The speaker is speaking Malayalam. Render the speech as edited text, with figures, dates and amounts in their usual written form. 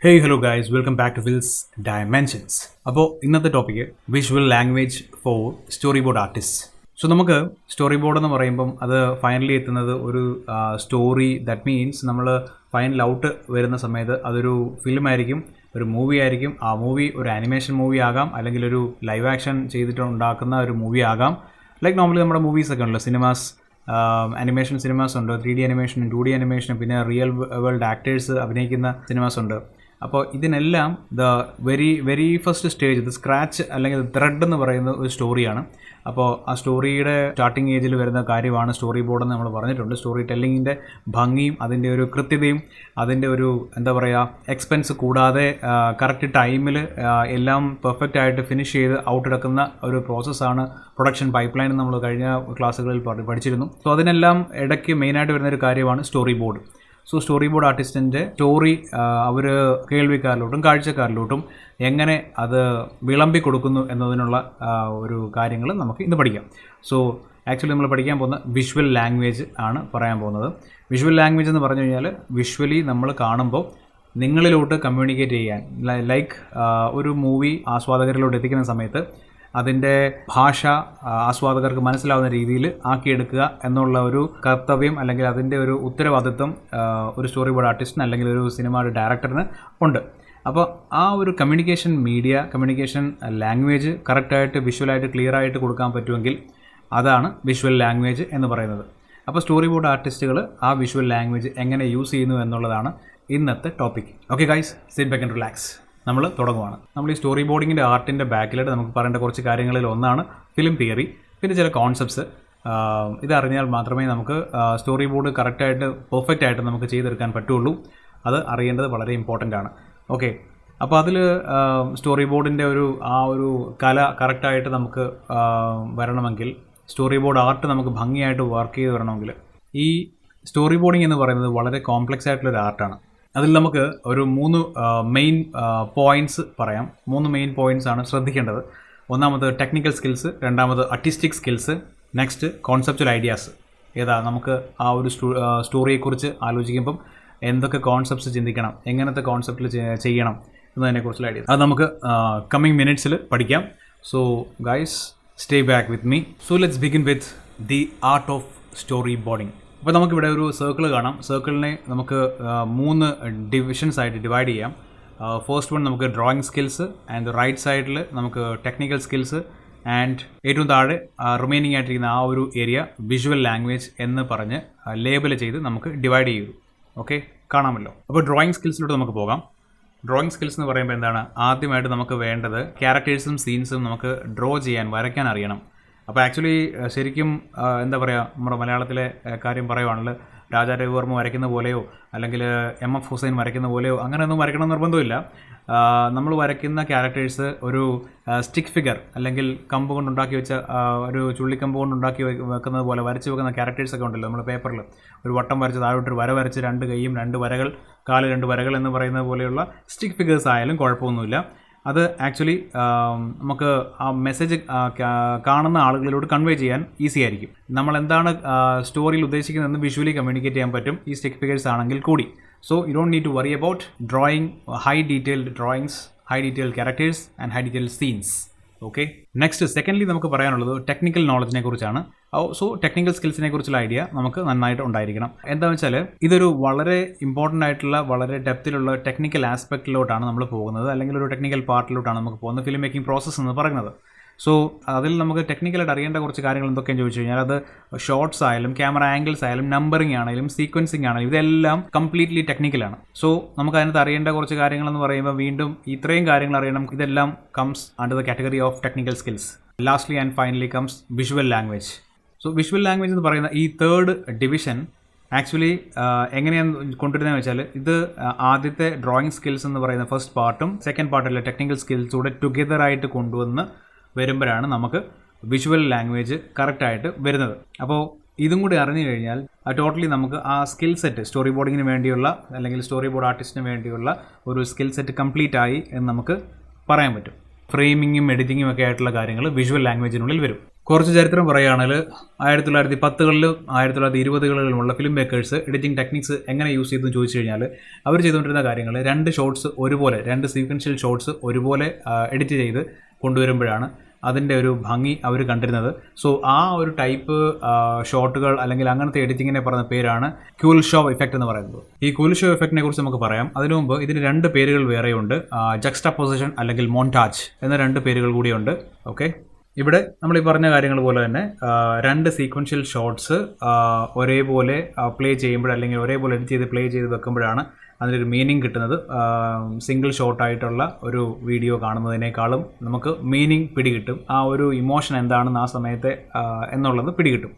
Hello guys, welcome back to Will's Dimensions. അപ്പോൾ ഇന്നത്തെ topic visual language for storyboard artist. So നമുക്ക് സ്റ്റോറി ബോർഡ് എന്ന് പറയുമ്പം അത് ഫൈനലി എത്തുന്നത് ഒരു സ്റ്റോറി. ദാറ്റ് മീൻസ് നമ്മൾ ഫൈനൽ ഔട്ട് വരുന്ന സമയത്ത് അതൊരു ഫിലിമായിരിക്കും, ഒരു മൂവി ആയിരിക്കും. ആ മൂവി ഒരു ആനിമേഷൻ മൂവി ആകാം, അല്ലെങ്കിൽ ഒരു ലൈവ് ആക്ഷൻ ചെയ്തിട്ട് ഉണ്ടാക്കുന്ന ഒരു മൂവി ആകാം. ലൈക്ക് നോർമലി നമ്മുടെ മൂവീസൊക്കെ ഉണ്ടല്ലോ, സിനിമാസ്, അനിമേഷൻ സിനിമാസ് ഉണ്ട്, 3D അനിമേഷനും 2D അനിമേഷനും, പിന്നെ റിയൽ വേൾഡ് ആക്ടേഴ്സ് അഭിനയിക്കുന്ന സിനിമാസ് ഉണ്ട്. അപ്പോൾ ഇതിനെല്ലാം വെരി ഫസ്റ്റ് സ്റ്റേജ്, ഇത് സ്ക്രാച്ച് അല്ലെങ്കിൽ ത്രെഡ് എന്ന് പറയുന്ന ഒരു സ്റ്റോറിയാണ്. അപ്പോൾ ആ സ്റ്റോറിയുടെ സ്റ്റാർട്ടിങ് ഏജിൽ വരുന്ന കാര്യമാണ് സ്റ്റോറി ബോർഡ് എന്ന് നമ്മൾ പറഞ്ഞിട്ടുണ്ട്. സ്റ്റോറി ടെല്ലിങ്ങിൻ്റെ ഭംഗിയും അതിൻ്റെ ഒരു കൃത്യതയും അതിൻ്റെ ഒരു എക്സ്പെൻസ് കൂടാതെ കറക്റ്റ് ടൈമിൽ എല്ലാം പെർഫെക്റ്റ് ആയിട്ട് ഫിനിഷ് ചെയ്ത് ഔട്ട് എടുക്കുന്ന ഒരു പ്രോസസ്സാണ് പ്രൊഡക്ഷൻ പൈപ്പ് ലൈൻ. നമ്മൾ കഴിഞ്ഞ ക്ലാസ്സുകളിൽ പഠിച്ചിരുന്നു. സോ അതിനെല്ലാം ഇടയ്ക്ക് മെയിനായിട്ട് വരുന്നൊരു കാര്യമാണ് story board. So story board ആർട്ടിസ്റ്റിൻ്റെ സ്റ്റോറി അവർ കേൾവിക്കാരിലോട്ടും കാഴ്ചക്കാരിലോട്ടും എങ്ങനെ അത് വിളമ്പി കൊടുക്കുന്നു എന്നതിനുള്ള ഒരു കാര്യങ്ങൾ നമുക്ക് ഇന്ന് പഠിക്കാം. സോ ആക്ച്വലി നമ്മൾ പഠിക്കാൻ പോകുന്ന വിഷ്വൽ ലാംഗ്വേജ് ആണ് പറയാൻ പോകുന്നത്. വിഷ്വൽ ലാംഗ്വേജ് എന്ന് പറഞ്ഞു കഴിഞ്ഞാൽ വിഷ്വലി നമ്മൾ കാണുമ്പോൾ നിങ്ങളിലോട്ട് കമ്മ്യൂണിക്കേറ്റ് ചെയ്യാൻ, ലൈക്ക് ഒരു മൂവി ആസ്വാദകരിലോട്ട് എത്തിക്കുന്ന സമയത്ത് അതിൻ്റെ ഭാഷ ആസ്വാദകർക്ക് മനസ്സിലാവുന്ന രീതിയിൽ ആക്കിയെടുക്കുക എന്നുള്ള ഒരു കർത്തവ്യം അല്ലെങ്കിൽ അതിൻ്റെ ഒരു ഉത്തരവാദിത്വം ഒരു സ്റ്റോറി ബോർഡ് ആർട്ടിസ്റ്റിന് അല്ലെങ്കിൽ ഒരു സിനിമയുടെ ഡയറക്ടറിന് ഉണ്ട്. അപ്പോൾ ആ ഒരു കമ്മ്യൂണിക്കേഷൻ ലാംഗ്വേജ് കറക്റ്റായിട്ട് വിഷ്വലായിട്ട് ക്ലിയറായിട്ട് കൊടുക്കാൻ പറ്റുമെങ്കിൽ അതാണ് വിഷ്വൽ ലാംഗ്വേജ് എന്ന് പറയുന്നത്. അപ്പോൾ സ്റ്റോറി ബോർഡ് ആർട്ടിസ്റ്റുകൾ ആ വിഷ്വൽ ലാംഗ്വേജ് എങ്ങനെ യൂസ് ചെയ്യുന്നു എന്നുള്ളതാണ് ഇന്നത്തെ topic. Okay guys, sit back and relax. നമ്മൾ തുടങ്ങുവാണ്. നമ്മൾ ഈ സ്റ്റോറി ബോർഡിങ്ങിൻ്റെ ആർട്ടിൻ്റെ ബാക്കിലായിട്ട് നമുക്ക് പറയേണ്ട കുറച്ച് കാര്യങ്ങളിൽ ഒന്നാണ് ഫിലിം തിയറി, പിന്നെ ചില കോൺസെപ്റ്റ്സ്. ഇതറിഞ്ഞാൽ മാത്രമേ നമുക്ക് സ്റ്റോറി ബോർഡ് കറക്റ്റായിട്ട് പെർഫെക്റ്റ് ആയിട്ട് നമുക്ക് ചെയ്തെടുക്കാൻ പറ്റുള്ളൂ. അത് അറിയേണ്ടത് വളരെ ഇമ്പോർട്ടൻ്റ് ആണ്. ഓക്കെ, അപ്പോൾ അതിൽ സ്റ്റോറി ബോർഡിൻ്റെ ഒരു കല കറക്റ്റായിട്ട് നമുക്ക് വരണമെങ്കിൽ, സ്റ്റോറി ബോർഡ് ആർട്ട് നമുക്ക് ഭംഗിയായിട്ട് വർക്ക് ചെയ്ത് വരണമെങ്കിൽ, ഈ സ്റ്റോറി ബോർഡിങ് എന്ന് പറയുന്നത് വളരെ കോംപ്ലക്സ് ആയിട്ടുള്ളൊരു ആർട്ടാണ്. അതിൽ നമുക്ക് ഒരു 3 മെയിൻ പോയിൻറ്റ്സ് പറയാം. 3 മെയിൻ പോയിൻറ്റ്സ് ആണ് ശ്രദ്ധിക്കേണ്ടത്. ഒന്നാമത് ടെക്നിക്കൽ സ്കിൽസ്, രണ്ടാമത് artistic skills, next conceptual ideas. നമുക്ക് ആ ഒരു സ്റ്റോറിയെക്കുറിച്ച് ആലോചിക്കുമ്പം എന്തൊക്കെ കോൺസെപ്റ്റ്സ് ചിന്തിക്കണം, എങ്ങനത്തെ കോൺസെപ്റ്റിൽ ചെയ്യണം എന്നതിനെക്കുറിച്ചുള്ള ഐഡിയ അത് നമുക്ക് കമ്മിങ് മിനിറ്റ്സിൽ പഠിക്കാം. So guys, stay back with me. So let's begin with the art of story boarding. അപ്പോൾ നമുക്കിവിടെ ഒരു സർക്കിൾ കാണാം. സർക്കിളിനെ നമുക്ക് 3 ഡിവിഷൻസ് ആയിട്ട് ഡിവൈഡ് ചെയ്യാം. ഫസ്റ്റ് വൺ നമുക്ക് ഡ്രോയിങ് സ്കിൽസ്, ആൻഡ് റൈറ്റ് സൈഡിൽ നമുക്ക് ടെക്നിക്കൽ സ്കിൽസ്, ആൻഡ് ഏറ്റവും താഴെ റിമൈനിങ് ആയിട്ടിരിക്കുന്ന ആ ഒരു ഏരിയ വിഷ്വൽ ലാംഗ്വേജ് എന്ന് പറഞ്ഞ് ലേബൽ ചെയ്ത് നമുക്ക് ഡിവൈഡ് ചെയ്തു. ഓക്കെ, കാണാമല്ലോ. അപ്പോൾ ഡ്രോയിങ് സ്കിൽസിലോട്ട് നമുക്ക് പോകാം. ഡ്രോയിങ് സ്കിൽസ് എന്ന് പറയുമ്പോൾ എന്താണ്? ആദ്യമായിട്ട് നമുക്ക് വേണ്ടത് ക്യാരക്ടേഴ്സും സീൻസും നമുക്ക് ഡ്രോ ചെയ്യാൻ, വരയ്ക്കാൻ അറിയണം. അപ്പോൾ ആക്ച്വലി ശരിക്കും നമ്മുടെ മലയാളത്തിലെ കാര്യം പറയുവാണെങ്കിൽ രാജാ രവിവർമ്മ വരയ്ക്കുന്ന പോലെയോ അല്ലെങ്കിൽ MF ഹുസൈൻ വരയ്ക്കുന്ന പോലെയോ അങ്ങനെയൊന്നും വരയ്ക്കണം നിർബന്ധമില്ല. നമ്മൾ വരയ്ക്കുന്ന ക്യാരക്ടേഴ്സ് ഒരു സ്റ്റിക്ക് ഫിഗർ അല്ലെങ്കിൽ കമ്പ് കൊണ്ടുണ്ടാക്കി വെച്ച ഒരു ചുള്ളിക്കമ്പ് കൊണ്ടുണ്ടാക്കി വെക്കുന്നത് പോലെ വരച്ച് വെക്കുന്ന ക്യാരക്ടേഴ്സൊക്കെ ഉണ്ടല്ലോ. നമ്മൾ പേപ്പറിൽ ഒരു വട്ടം വരച്ച് താഴോട്ടൊരു വര വരച്ച് 2 കൈയും 2 വരകൾ, കാല് 2 വരകൾ എന്ന് പറയുന്നത് പോലെയുള്ള സ്റ്റിക്ക് ഫിഗേഴ്സ് ആയാലും കുഴപ്പമൊന്നുമില്ല. അത് ആക്ച്വലി നമുക്ക് ആ മെസ്സേജ് കാണുന്ന ആളുകളിലോട്ട് കൺവേ ചെയ്യാൻ ഈസി ആയിരിക്കും. നമ്മൾ എന്താണ് സ്റ്റോറിയിൽ ഉദ്ദേശിക്കുന്നതെന്ന് വിഷ്വലി കമ്മ്യൂണിക്കേറ്റ് ചെയ്യാൻ പറ്റും ഈ സ്റ്റിക്ക് ഫിഗേഴ്സ് ആണെങ്കിൽ കൂടി. So you don't need to worry about drawing high detailed drawings, high detailed characters and high detailed scenes. Okay, next secondly നമുക്ക് പറയാനുള്ളത് ടെക്നിക്കൽ നോളജിനെ കുറിച്ചാണ്. സോ ടെക്നിക്കൽ സ്കിൽസിനെ കുറിച്ചുള്ള ഐഡിയ നമുക്ക് നന്നായിട്ട് ഉണ്ടായിരിക്കണം. എന്താണെന്ന് വെച്ചാൽ ഇതൊരു വളരെ ഇമ്പോർട്ടൻ്റ് ആയിട്ടുള്ള, വളരെ ഡെപ്തിലുള്ള ടെക്നിക്കൽ ആസ്പെക്റ്റിലോട്ടാണ് നമ്മൾ പോകുന്നത്, അല്ലെങ്കിൽ ഒരു ടെക്നിക്കൽ പാർട്ടിലോട്ടാണ് നമുക്ക് പോകുന്നത് ഫിലിം മേക്കിംഗ് പ്രോസസ്സ് എന്ന് പറയുന്നത്. സോ അതിൽ നമുക്ക് ടെക്നിക്കലായിട്ട് അറിയേണ്ട കുറച്ച് കാര്യങ്ങൾ എന്തൊക്കെയാണെന്ന് ചോദിച്ചു കഴിഞ്ഞാൽ, അത് ഷോട്ട്സ് ആയാലും ക്യാമറ ആംഗിൾസ് ആയാലും നമ്പറിംഗ് ആണെങ്കിലും സീക്വൻസിങ് ആണെങ്കിലും ഇതെല്ലാം കംപ്ലീറ്റ്ലി ടെക്നിക്കലാണ്. സോ നമുക്ക് അതിനകത്ത് അറിയേണ്ട കുറച്ച് കാര്യങ്ങളെന്ന് പറയുമ്പോൾ വീണ്ടും ഇത്രയും കാര്യങ്ങൾ അറിയണം. ഇതെല്ലാം comes under the category of technical skills. Lastly and finally comes visual language. So visual language എന്ന് പറയുന്ന ഈ 3rd ഡിവിഷൻ ആക്ച്വലി എങ്ങനെയാണ് കൊണ്ടുവരുന്നതെന്ന് വെച്ചാൽ, ഇത് ആദ്യത്തെ ഡ്രോയിങ് സ്കിൽസ് എന്ന് പറയുന്ന ഫസ്റ്റ് പാർട്ടും സെക്കൻഡ് പാർട്ടിലെ ടെക്നിക്കൽ സ്കിൽസ് കൂടെ ടുഗെദറായിട്ട് കൊണ്ടുവന്ന് വരുമ്പോഴാണ് നമുക്ക് വിഷ്വൽ ലാംഗ്വേജ് കറക്റ്റായിട്ട് വരുന്നത്. അപ്പോൾ ഇതും കൂടി അറിഞ്ഞു കഴിഞ്ഞാൽ ടോട്ടലി നമുക്ക് ആ സ്കിൽ സെറ്റ്, സ്റ്റോറി ബോർഡിങ്ങിന് വേണ്ടിയുള്ള അല്ലെങ്കിൽ സ്റ്റോറി ബോർഡ് ആർട്ടിസ്റ്റിന് വേണ്ടിയുള്ള ഒരു സ്കിൽ സെറ്റ് കംപ്ലീറ്റ് ആയി എന്ന് നമുക്ക് പറയാൻ പറ്റും. ഫ്രെയിമിങ്ങും എഡിറ്റിങ്ങും ഒക്കെ ആയിട്ടുള്ള കാര്യങ്ങൾ വിഷ്വൽ ലാംഗ്വേജിനുള്ളിൽ വരും. കുറച്ച് ചരിത്രം പറയുകയാണെങ്കിൽ 1910കളിലും 1920കളിലുമുള്ള ഫിലിം മേക്കേഴ്സ് എഡിറ്റിംഗ് ടെക്നിക്സ് എങ്ങനെ യൂസ് ചെയ്തെന്ന് ചോദിച്ചു കഴിഞ്ഞാൽ അവർ ചെയ്തുകൊണ്ടിരുന്ന കാര്യങ്ങൾ 2 ഷോട്ട്സ് ഒരുപോലെ 2 സീക്വൻഷ്യൽ ഷോട്ട്സ് ഒരുപോലെ എഡിറ്റ് ചെയ്ത് കൊണ്ടുവരുമ്പോഴാണ് അതിൻ്റെ ഒരു ഭംഗി അവർ കണ്ടിരുന്നത്. സോ ആ ഒരു ടൈപ്പ് ഷോട്ടുകൾ അല്ലെങ്കിൽ അങ്ങനത്തെ എഡിറ്റിങ്ങിനെ പറയുന്ന പേരാണ് കുൽഷോവ് ഇഫക്റ്റ് എന്ന് പറയുന്നത്. ഈ കുൽഷോവ് ഇഫക്റ്റിനെ കുറിച്ച് നമുക്ക് പറയാം. അതിനു മുമ്പ് ഇതിന് 2 പേരുകൾ വേറെയുണ്ട്. ജക്സ്റ്റാപോസിഷൻ അല്ലെങ്കിൽ മോണ്ടാജ് എന്ന 2 പേരുകൾ കൂടിയുണ്ട്. ഓക്കെ, ഇവിടെ നമ്മൾ ഈ പറഞ്ഞ കാര്യങ്ങൾ പോലെ തന്നെ 2 സീക്വൻഷ്യൽ ഷോട്ട്സ് ഒരേപോലെ പ്ലേ ചെയ്യുമ്പോൾ അല്ലെങ്കിൽ ഒരേപോലെ എഡിറ്റ് ചെയ്ത് പ്ലേ ചെയ്ത് വെക്കുമ്പോഴാണ് അതിനൊരു മീനിങ് കിട്ടുന്നത്. സിംഗിൾ ഷോട്ടായിട്ടുള്ള ഒരു വീഡിയോ കാണുന്നതിനേക്കാളും നമുക്ക് മീനിങ് പിടികിട്ടും. ആ ഒരു ഇമോഷൻ എന്താണെന്ന് ആ സമയത്തെ എന്നുള്ളത് പിടികിട്ടും.